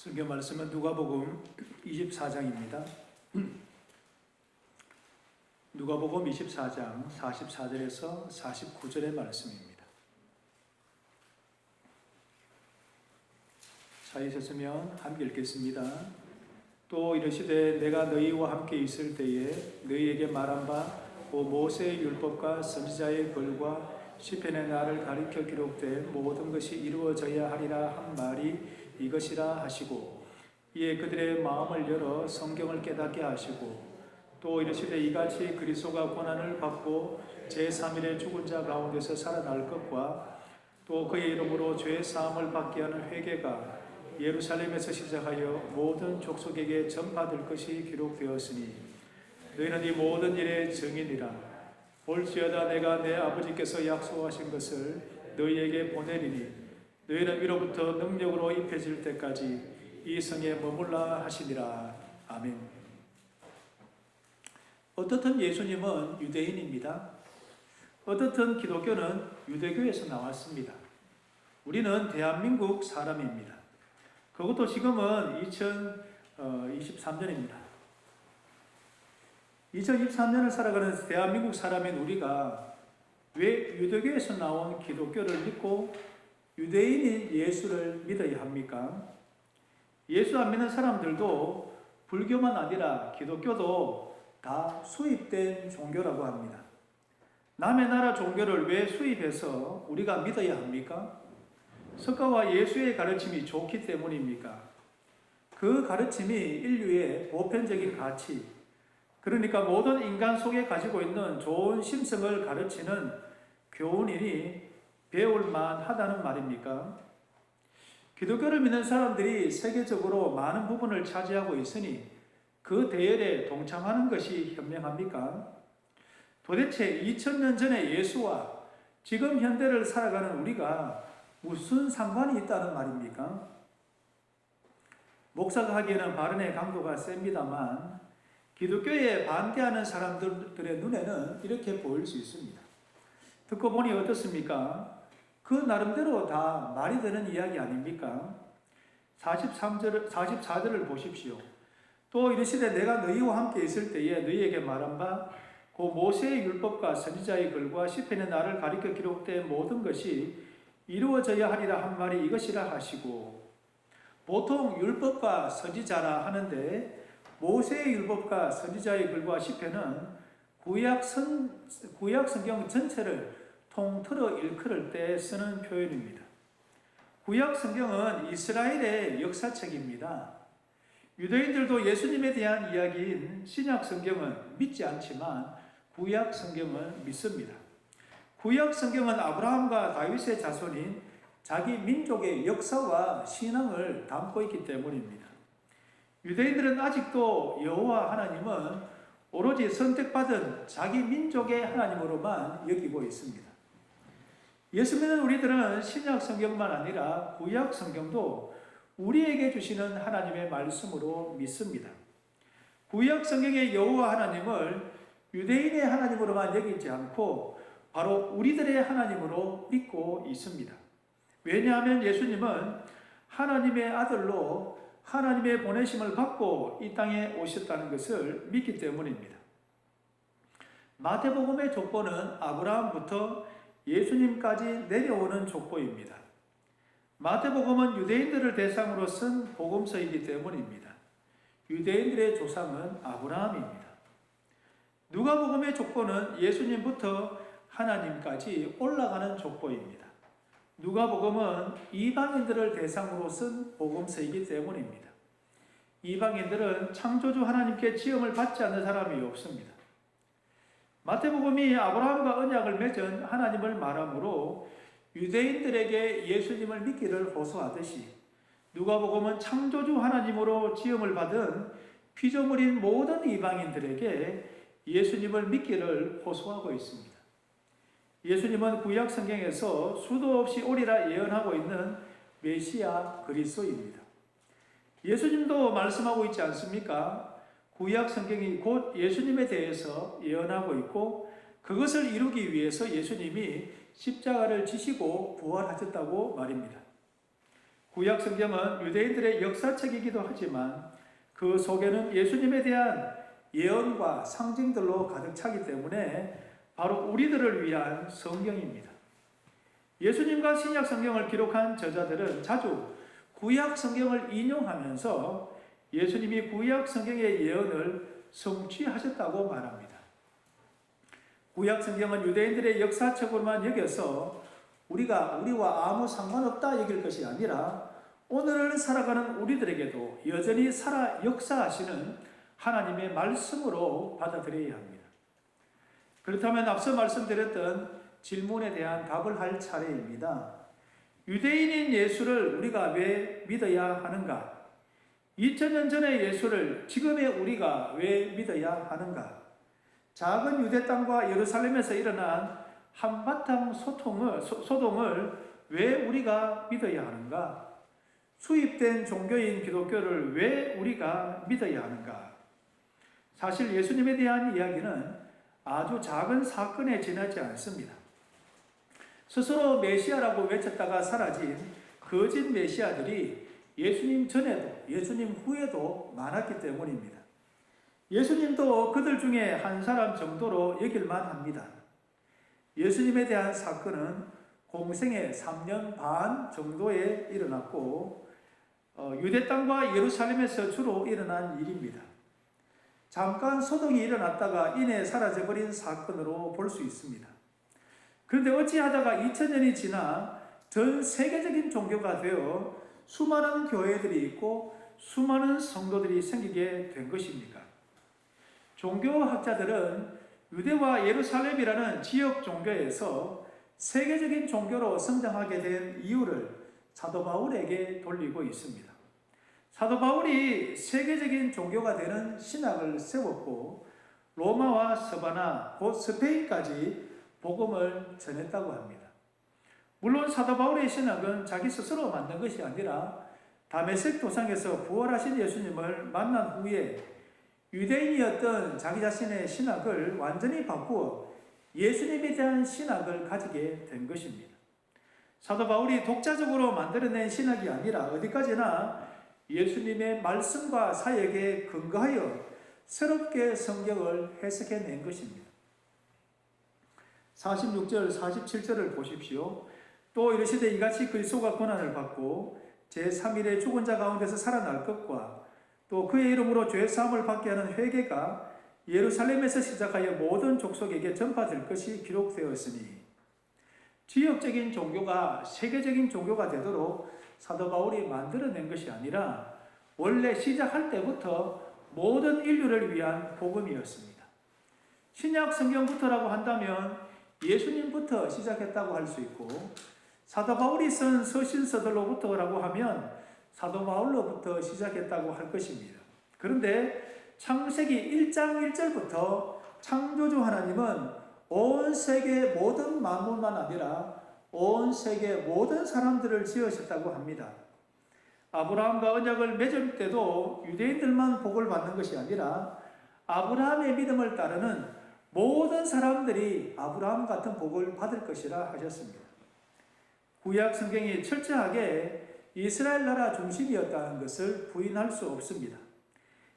성경 말씀은 누가복음 24장입니다. 누가복음 24장 44절에서 49절의 말씀입니다. 찾으셨으면 함께 읽겠습니다. 또 이르시되 내가 너희와 함께 있을 때에 너희에게 말한 바 곧 모세의 율법과 선지자의 글과 시편의 나를 가리켜 기록된 모든 것이 이루어져야 하리라 한 말이 이것이라 하시고, 이에 그들의 마음을 열어 성경을 깨닫게 하시고, 또 이르시되 이같이 그리스도가 고난을 받고 제3일에 죽은 자 가운데서 살아날 것과 또 그의 이름으로 죄 사함을 받게 하는 회개가 예루살렘에서 시작하여 모든 족속에게 전파될 것이 기록되었으니 너희는 이 모든 일의 증인이라. 볼지어다 내가 내 아버지께서 약속하신 것을 너희에게 보내리니 너희는 위로부터 능력으로 입혀질 때까지 이 성에 머물라 하시니라. 아멘. 어떻든 예수님은 유대인입니다. 어떻든 기독교는 유대교에서 나왔습니다. 우리는 대한민국 사람입니다. 그것도 지금은 2023년입니다. 2023년을 살아가는 대한민국 사람인 우리가 왜 유대교에서 나온 기독교를 믿고 유대인인 예수를 믿어야 합니까? 예수 안 믿는 사람들도 불교만 아니라 기독교도 다 수입된 종교라고 합니다. 남의 나라 종교를 왜 수입해서 우리가 믿어야 합니까? 석가와 예수의 가르침이 좋기 때문입니까? 그 가르침이 인류의 보편적인 가치, 그러니까 모든 인간 속에 가지고 있는 좋은 심성을 가르치는 교훈이니 배울만 하다는 말입니까? 기독교를 믿는 사람들이 세계적으로 많은 부분을 차지하고 있으니 그 대열에 동참하는 것이 현명합니까? 도대체 2000년 전의 예수와 지금 현대를 살아가는 우리가 무슨 상관이 있다는 말입니까? 목사가 하기에는 발언의 강도가 셉니다만 기독교에 반대하는 사람들의 눈에는 이렇게 보일 수 있습니다. 듣고 보니 어떻습니까? 그 나름대로 다 말이 되는 이야기 아닙니까? 44절을 보십시오. 또 이르시되 내가 너희와 함께 있을 때에 너희에게 말한 바 곧 모세의 율법과 선지자의 글과 시편의 나를 가리켜 기록된 모든 것이 이루어져야 하리라 한 말이 이것이라 하시고, 보통 율법과 선지자라 하는데 모세의 율법과 선지자의 글과 시편은 구약 성경 전체를 통틀어 일컬을 때 쓰는 표현입니다. 구약 성경은 이스라엘의 역사책입니다. 유대인들도 예수님에 대한 이야기인 신약 성경은 믿지 않지만 구약 성경은 믿습니다. 구약 성경은 아브라함과 다윗의 자손인 자기 민족의 역사와 신앙을 담고 있기 때문입니다. 유대인들은 아직도 여호와 하나님은 오로지 선택받은 자기 민족의 하나님으로만 여기고 있습니다. 예수 믿는 우리들은 신약 성경만 아니라 구약 성경도 우리에게 주시는 하나님의 말씀으로 믿습니다. 구약 성경의 여호와 하나님을 유대인의 하나님으로만 여기지 않고 바로 우리들의 하나님으로 믿고 있습니다. 왜냐하면 예수님은 하나님의 아들로 하나님의 보내심을 받고 이 땅에 오셨다는 것을 믿기 때문입니다. 마태복음의 족보는 아브라함부터 예수님까지 내려오는 족보입니다. 마태복음은 유대인들을 대상으로 쓴 복음서이기 때문입니다. 유대인들의 조상은 아브라함입니다. 누가복음의 족보는 예수님부터 하나님까지 올라가는 족보입니다. 누가복음은 이방인들을 대상으로 쓴 복음서이기 때문입니다. 이방인들은 창조주 하나님께 지음을 받지 않는 사람이 없습니다. 마태복음이 아브라함과 언약을 맺은 하나님을 말하므로 유대인들에게 예수님을 믿기를 호소하듯이 누가복음은 창조주 하나님으로 지음을 받은 피조물인 모든 이방인들에게 예수님을 믿기를 호소하고 있습니다. 예수님은 구약 성경에서 수도 없이 오리라 예언하고 있는 메시아 그리스도입니다. 예수님도 말씀하고 있지 않습니까? 구약 성경이 곧 예수님에 대해서 예언하고 있고 그것을 이루기 위해서 예수님이 십자가를 지시고 부활하셨다고 말입니다. 구약 성경은 유대인들의 역사책이기도 하지만 그 속에는 예수님에 대한 예언과 상징들로 가득 차기 때문에 바로 우리들을 위한 성경입니다. 예수님과 신약 성경을 기록한 저자들은 자주 구약 성경을 인용하면서 예수님이 구약 성경의 예언을 성취하셨다고 말합니다. 구약 성경은 유대인들의 역사책으로만 여겨서 우리와 아무 상관없다 여길 것이 아니라 오늘을 살아가는 우리들에게도 여전히 살아 역사하시는 하나님의 말씀으로 받아들여야 합니다. 그렇다면 앞서 말씀드렸던 질문에 대한 답을 할 차례입니다. 유대인인 예수를 우리가 왜 믿어야 하는가? 2000년 전의 예수를 지금의 우리가 왜 믿어야 하는가? 작은 유대 땅과 예루살렘에서 일어난 한바탕 소동을 왜 우리가 믿어야 하는가? 수입된 종교인 기독교를 왜 우리가 믿어야 하는가? 사실 예수님에 대한 이야기는 아주 작은 사건에 지나지 않습니다. 스스로 메시아라고 외쳤다가 사라진 거짓 메시아들이 예수님 전에도 예수님 후에도 많았기 때문입니다. 예수님도 그들 중에 한 사람 정도로 여길만 합니다. 예수님에 대한 사건은 공생의 3년 반 정도에 일어났고 유대 땅과 예루살렘에서 주로 일어난 일입니다. 잠깐 소동이 일어났다가 이내 사라져버린 사건으로 볼 수 있습니다. 그런데 어찌하다가 2000년이 지나 전 세계적인 종교가 되어 수많은 교회들이 있고 수많은 성도들이 생기게 된 것입니까? 종교학자들은 유대와 예루살렘이라는 지역 종교에서 세계적인 종교로 성장하게 된 이유를 사도 바울에게 돌리고 있습니다. 사도 바울이 세계적인 종교가 되는 신학을 세웠고 로마와 서바나 곧 스페인까지 복음을 전했다고 합니다. 물론 사도 바울의 신학은 자기 스스로 만든 것이 아니라 다메섹 도상에서 부활하신 예수님을 만난 후에 유대인이었던 자기 자신의 신학을 완전히 바꾸어 예수님에 대한 신학을 가지게 된 것입니다. 사도 바울이 독자적으로 만들어낸 신학이 아니라 어디까지나 예수님의 말씀과 사역에 근거하여 새롭게 성경을 해석해낸 것입니다. 46절, 47절을 보십시오. 또 이르시되 이같이 그리스도가 고난을 받고 제3일에 죽은 자 가운데서 살아날 것과 또 그의 이름으로 죄사함을 받게 하는 회개가 예루살렘에서 시작하여 모든 족속에게 전파될 것이 기록되었으니 지역적인 종교가 세계적인 종교가 되도록 사도 바울이 만들어낸 것이 아니라 원래 시작할 때부터 모든 인류를 위한 복음이었습니다. 신약 성경부터라고 한다면 예수님부터 시작했다고 할 수 있고 사도 바울이 쓴 서신서들로부터라고 하면 사도 바울로부터 시작했다고 할 것입니다. 그런데 창세기 1장 1절부터 창조주 하나님은 온 세계 모든 만물만 아니라 온 세계 모든 사람들을 지으셨다고 합니다. 아브라함과 언약을 맺을 때도 유대인들만 복을 받는 것이 아니라 아브라함의 믿음을 따르는 모든 사람들이 아브라함 같은 복을 받을 것이라 하셨습니다. 구약 성경이 철저하게 이스라엘 나라 중심이었다는 것을 부인할 수 없습니다.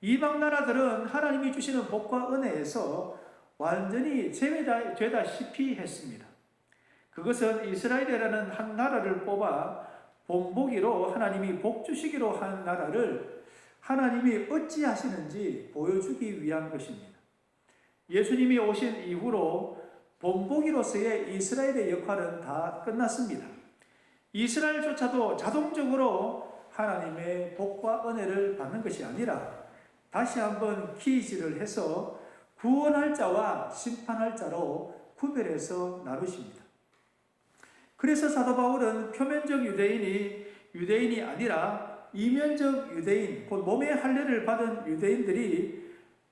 이방 나라들은 하나님이 주시는 복과 은혜에서 완전히 제외되다시피 했습니다. 그것은 이스라엘이라는 한 나라를 뽑아 본보기로 하나님이 복 주시기로 한 나라를 하나님이 어찌하시는지 보여주기 위한 것입니다. 예수님이 오신 이후로 본보기로서의 이스라엘의 역할은 다 끝났습니다. 이스라엘조차도 자동적으로 하나님의 복과 은혜를 받는 것이 아니라 다시 한번 퀴즈를 해서 구원할 자와 심판할 자로 구별해서 나누십니다. 그래서 사도 바울은 표면적 유대인이 아니라 이면적 유대인, 곧 몸의 할례를 받은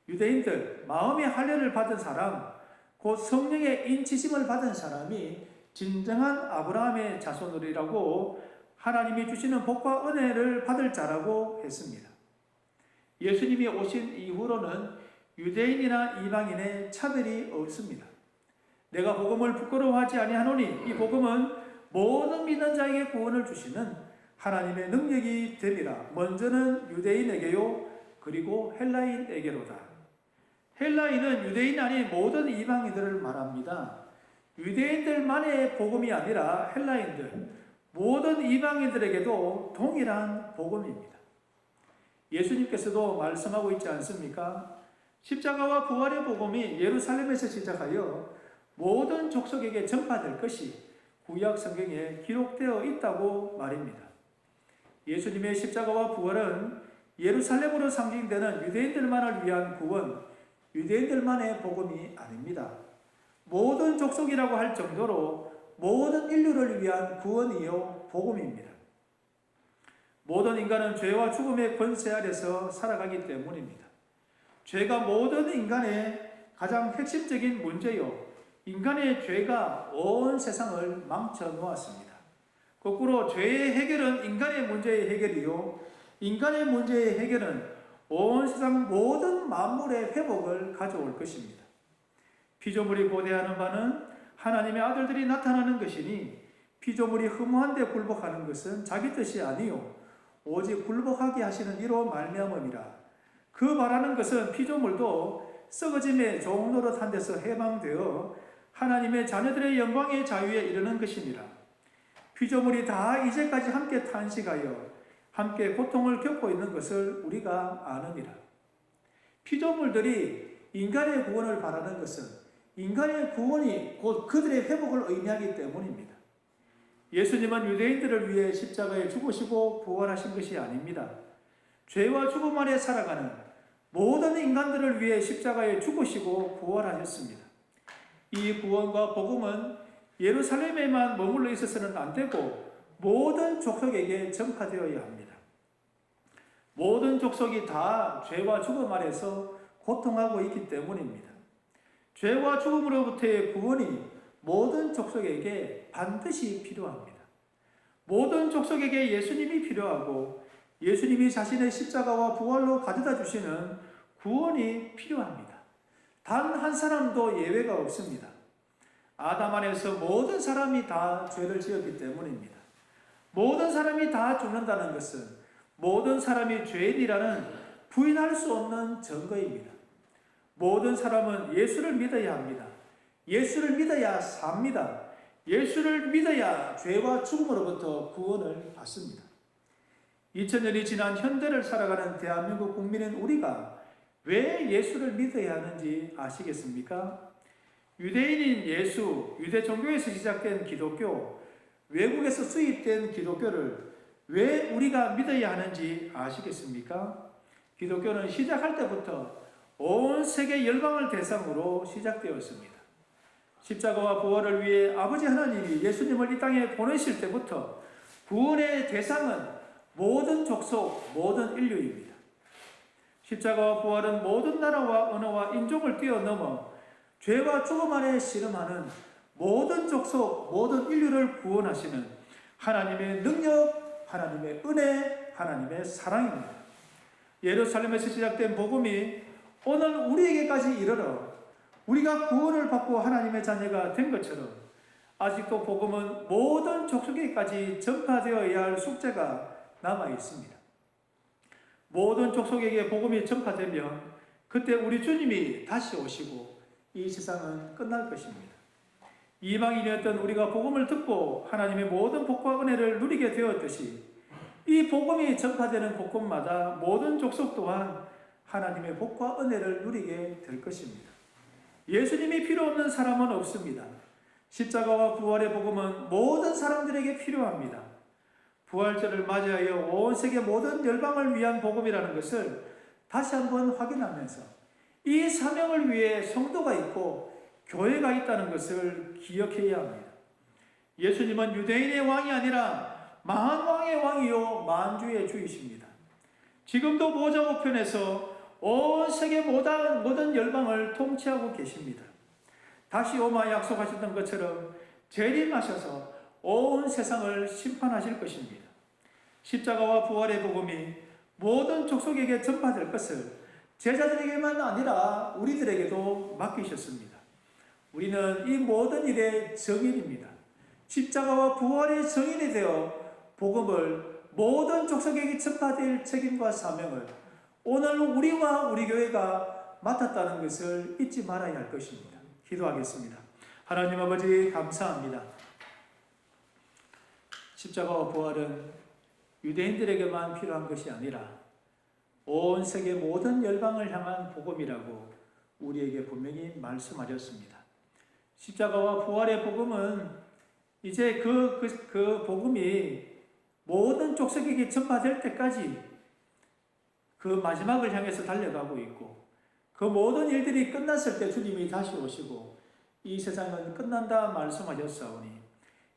유대인들, 마음의 할례를 받은 사람, 곧 성령의 인치심을 받은 사람이 진정한 아브라함의 자손들이라고 하나님이 주시는 복과 은혜를 받을 자라고 했습니다. 예수님이 오신 이후로는 유대인이나 이방인의 차별이 없습니다. 내가 복음을 부끄러워하지 아니하노니 이 복음은 모든 믿는 자에게 구원을 주시는 하나님의 능력이 됨이라. 먼저는 유대인에게요, 그리고 헬라인에게로다. 헬라인은 유대인 아닌 모든 이방인들을 말합니다. 유대인들만의 복음이 아니라 헬라인들, 모든 이방인들에게도 동일한 복음입니다. 예수님께서도 말씀하고 있지 않습니까? 십자가와 부활의 복음이 예루살렘에서 시작하여 모든 족속에게 전파될 것이 구약 성경에 기록되어 있다고 말입니다. 예수님의 십자가와 부활은 예루살렘으로 상징되는 유대인들만을 위한 구원, 유대인들만의 복음이 아닙니다. 모든 족속이라고 할 정도로 모든 인류를 위한 구원이요 복음입니다. 모든 인간은 죄와 죽음의 권세 아래서 살아가기 때문입니다. 죄가 모든 인간의 가장 핵심적인 문제요, 인간의 죄가 온 세상을 망쳐 놓았습니다. 거꾸로 죄의 해결은 인간의 문제의 해결이요, 인간의 문제의 해결은 온 세상 모든 만물의 회복을 가져올 것입니다. 피조물이 고대하는 바는 하나님의 아들들이 나타나는 것이니 피조물이 허무한 데 굴복하는 것은 자기 뜻이 아니요 오직 굴복하게 하시는 이로 말미암음이라. 그 바라는 것은 피조물도 썩어짐의 종노릇 한 데서 해방되어 하나님의 자녀들의 영광의 자유에 이르는 것이니라. 피조물이 다 이제까지 함께 탄식하여 함께 고통을 겪고 있는 것을 우리가 아느니라. 피조물들이 인간의 구원을 바라는 것은 인간의 구원이 곧 그들의 회복을 의미하기 때문입니다. 예수님은 유대인들을 위해 십자가에 죽으시고 부활하신 것이 아닙니다. 죄와 죽음 아래 살아가는 모든 인간들을 위해 십자가에 죽으시고 부활하셨습니다. 이 구원과 복음은 예루살렘에만 머물러 있어서는 안 되고 모든 족속에게 전파되어야 합니다. 모든 족속이 다 죄와 죽음 아래서 고통하고 있기 때문입니다. 죄와 죽음으로부터의 구원이 모든 족속에게 반드시 필요합니다. 모든 족속에게 예수님이 필요하고 예수님이 자신의 십자가와 부활로 가져다 주시는 구원이 필요합니다. 단 한 사람도 예외가 없습니다. 아담 안에서 모든 사람이 다 죄를 지었기 때문입니다. 모든 사람이 다 죽는다는 것은 모든 사람이 죄인이라는 부인할 수 없는 증거입니다. 모든 사람은 예수를 믿어야 합니다. 예수를 믿어야 삽니다. 예수를 믿어야 죄와 죽음으로부터 구원을 받습니다. 2000년이 지난 현대를 살아가는 대한민국 국민인 우리가 왜 예수를 믿어야 하는지 아시겠습니까? 유대인인 예수, 유대 종교에서 시작된 기독교, 외국에서 수입된 기독교를 왜 우리가 믿어야 하는지 아시겠습니까? 기독교는 시작할 때부터 온 세계 열방을 대상으로 시작되었습니다. 십자가와 부활을 위해 아버지 하나님이 예수님을 이 땅에 보내실 때부터 구원의 대상은 모든 족속, 모든 인류입니다. 십자가와 부활은 모든 나라와 언어와 인종을 뛰어넘어 죄와 죽음 아래 씨름하는 모든 족속, 모든 인류를 구원하시는 하나님의 능력, 하나님의 은혜, 하나님의 사랑입니다. 예루살렘에서 시작된 복음이 오늘 우리에게까지 이르러 우리가 구원을 받고 하나님의 자녀가 된 것처럼 아직도 복음은 모든 족속에게까지 전파되어야 할 숙제가 남아 있습니다. 모든 족속에게 복음이 전파되면 그때 우리 주님이 다시 오시고 이 세상은 끝날 것입니다. 이방인이었던 우리가 복음을 듣고 하나님의 모든 복과 은혜를 누리게 되었듯이 이 복음이 전파되는 곳곳마다 모든 족속 또한 하나님의 복과 은혜를 누리게 될 것입니다. 예수님이 필요 없는 사람은 없습니다. 십자가와 부활의 복음은 모든 사람들에게 필요합니다. 부활절을 맞이하여 온 세계 모든 열방을 위한 복음이라는 것을 다시 한번 확인하면서 이 사명을 위해 성도가 있고 교회가 있다는 것을 기억해야 합니다. 예수님은 유대인의 왕이 아니라 만왕의 왕이요 만주의 주이십니다. 지금도 보좌 우편에서 온 세계 모든 열방을 통치하고 계십니다. 다시 오마 약속하셨던 것처럼 재림하셔서 온 세상을 심판하실 것입니다. 십자가와 부활의 복음이 모든 족속에게 전파될 것을 제자들에게만 아니라 우리들에게도 맡기셨습니다. 우리는 이 모든 일의 증인입니다. 십자가와 부활의 증인이 되어 복음을 모든 족속에게 전파될 책임과 사명을 오늘 우리와 우리 교회가 맡았다는 것을 잊지 말아야 할 것입니다. 기도하겠습니다. 하나님 아버지 감사합니다. 십자가와 부활은 유대인들에게만 필요한 것이 아니라 온 세계 모든 열방을 향한 복음이라고 우리에게 분명히 말씀하셨습니다. 십자가와 부활의 복음은 이제 그 복음이 모든 족속에게 전파될 때까지 그 마지막을 향해서 달려가고 있고, 그 모든 일들이 끝났을 때 주님이 다시 오시고 이 세상은 끝난다 말씀하셨사오니,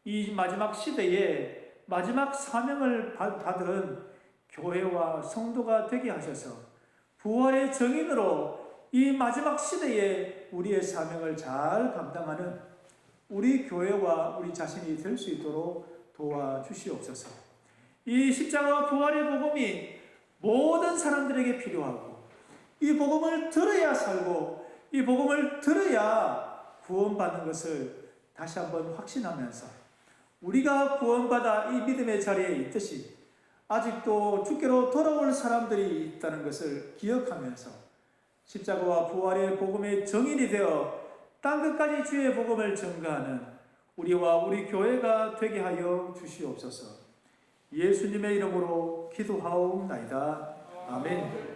이 마지막 시대에 마지막 사명을 받은 교회와 성도가 되게 하셔서 부활의 증인으로 이 마지막 시대에 우리의 사명을 잘 감당하는 우리 교회와 우리 자신이 될 수 있도록 도와주시옵소서. 이 십자가와 부활의 복음이 모든 사람들에게 필요하고, 이 복음을 들어야 살고, 이 복음을 들어야 구원받는 것을 다시 한번 확신하면서, 우리가 구원받아 이 믿음의 자리에 있듯이 아직도 주께로 돌아올 사람들이 있다는 것을 기억하면서 십자가와 부활의 복음의 증인이 되어 땅끝까지 주의 복음을 전가하는 우리와 우리 교회가 되게 하여 주시옵소서. 예수님의 이름으로 기도하옵나이다. 아멘.